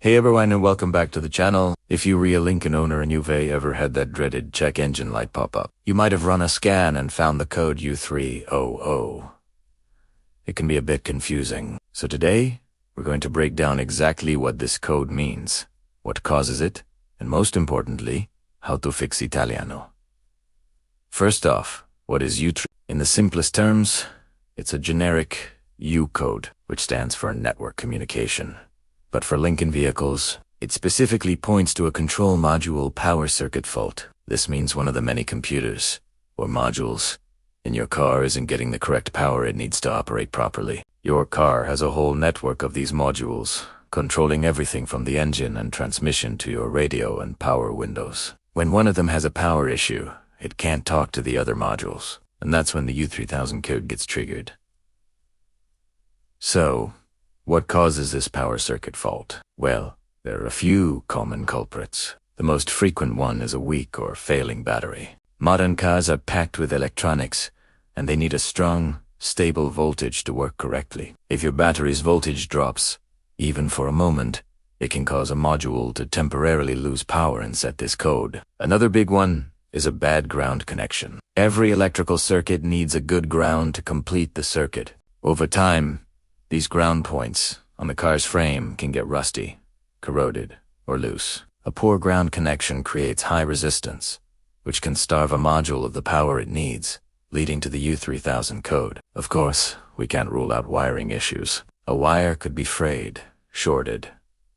Hey everyone and welcome back to the channel. If you were a Lincoln owner and you've ever had that dreaded check engine light pop up, you might have run a scan and found the code U3000. It can be a bit confusing. So today, we're going to break down exactly what this code means, what causes it, and most importantly, how to fix Italiano. First off, what is U30? In the simplest terms, it's a generic U code, which stands for network communication. But for Lincoln vehicles, it specifically points to a control module power circuit fault. This means one of the many computers, or modules, in your car isn't getting the correct power it needs to operate properly. Your car has a whole network of these modules, controlling everything from the engine and transmission to your radio and power windows. When one of them has a power issue, it can't talk to the other modules, and that's when the U3000 code gets triggered. So, what causes this power circuit fault? Well, there are a few common culprits. The most frequent one is a weak or failing battery. Modern cars are packed with electronics, and they need a strong, stable voltage to work correctly. If your battery's voltage drops, even for a moment, it can cause a module to temporarily lose power and set this code. Another big one is a bad ground connection. Every electrical circuit needs a good ground to complete the circuit. Over time, these ground points on the car's frame can get rusty, corroded, or loose. A poor ground connection creates high resistance, which can starve a module of the power it needs, leading to the U3000 code. Of course, we can't rule out wiring issues. A wire could be frayed, shorted,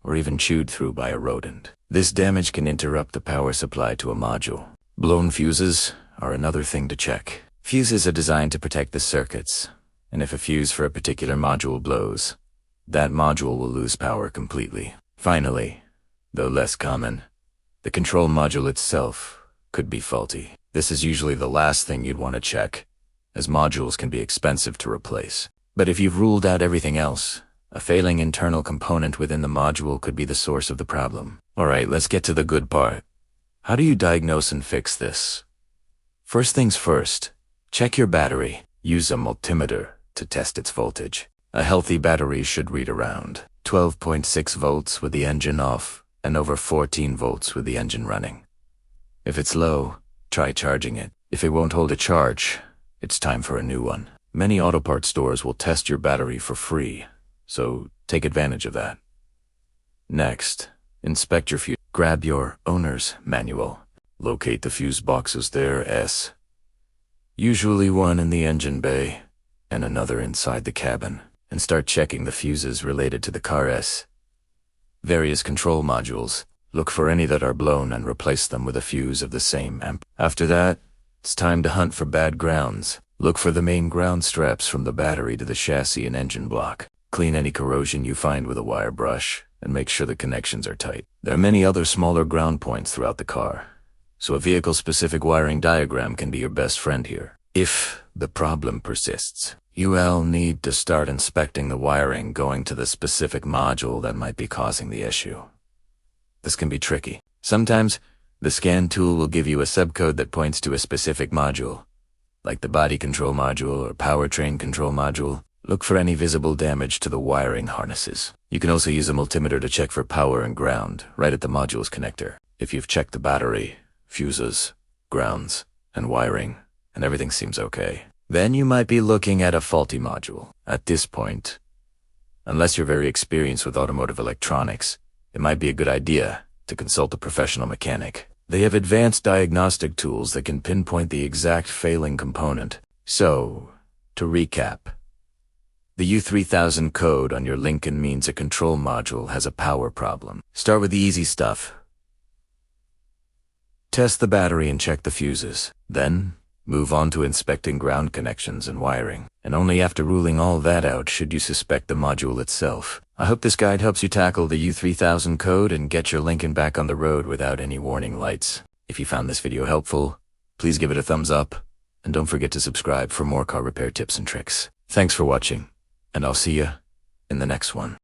or even chewed through by a rodent. This damage can interrupt the power supply to a module. Blown fuses are another thing to check. Fuses are designed to protect the circuits, and if a fuse for a particular module blows, that module will lose power completely. Finally, though less common, the control module itself could be faulty. This is usually the last thing you'd want to check, as modules can be expensive to replace. But if you've ruled out everything else, a failing internal component within the module could be the source of the problem. Alright, let's get to the good part. How do you diagnose and fix this? First things first, check your battery. Use a multimeter to test its voltage. A healthy battery should read around 12.6 volts with the engine off and over 14 volts with the engine running. If it's low, try charging it. If it won't hold a charge, it's time for a new one. Many auto parts stores will test your battery for free, so take advantage of that. Next, inspect your fuse. Grab your owner's manual. Locate the fuse boxes there, usually one in the engine bay and another inside the cabin, and start checking the fuses related to the car's various control modules. Look for any that are blown and replace them with a fuse of the same amp. After that, it's time to hunt for bad grounds. Look for the main ground straps from the battery to the chassis and engine block. Clean any corrosion you find with a wire brush and make sure the connections are tight. There are many other smaller ground points throughout the car, so a vehicle-specific wiring diagram can be your best friend here. If the problem persists, you'll need to start inspecting the wiring going to the specific module that might be causing the issue. This can be tricky. Sometimes, the scan tool will give you a subcode that points to a specific module, like the body control module or powertrain control module. Look for any visible damage to the wiring harnesses. You can also use a multimeter to check for power and ground right at the module's connector. If you've checked the battery, fuses, grounds, and wiring, and everything seems okay, then you might be looking at a faulty module. At this point, unless you're very experienced with automotive electronics, it might be a good idea to consult a professional mechanic. They have advanced diagnostic tools that can pinpoint the exact failing component. So, to recap, the U3000 code on your Lincoln means a control module has a power problem. Start with the easy stuff. Test the battery and check the fuses. Then, move on to inspecting ground connections and wiring. And only after ruling all that out should you suspect the module itself. I hope this guide helps you tackle the U3000 code and get your Lincoln back on the road without any warning lights. If you found this video helpful, please give it a thumbs up, and don't forget to subscribe for more car repair tips and tricks. Thanks for watching, and I'll see you in the next one.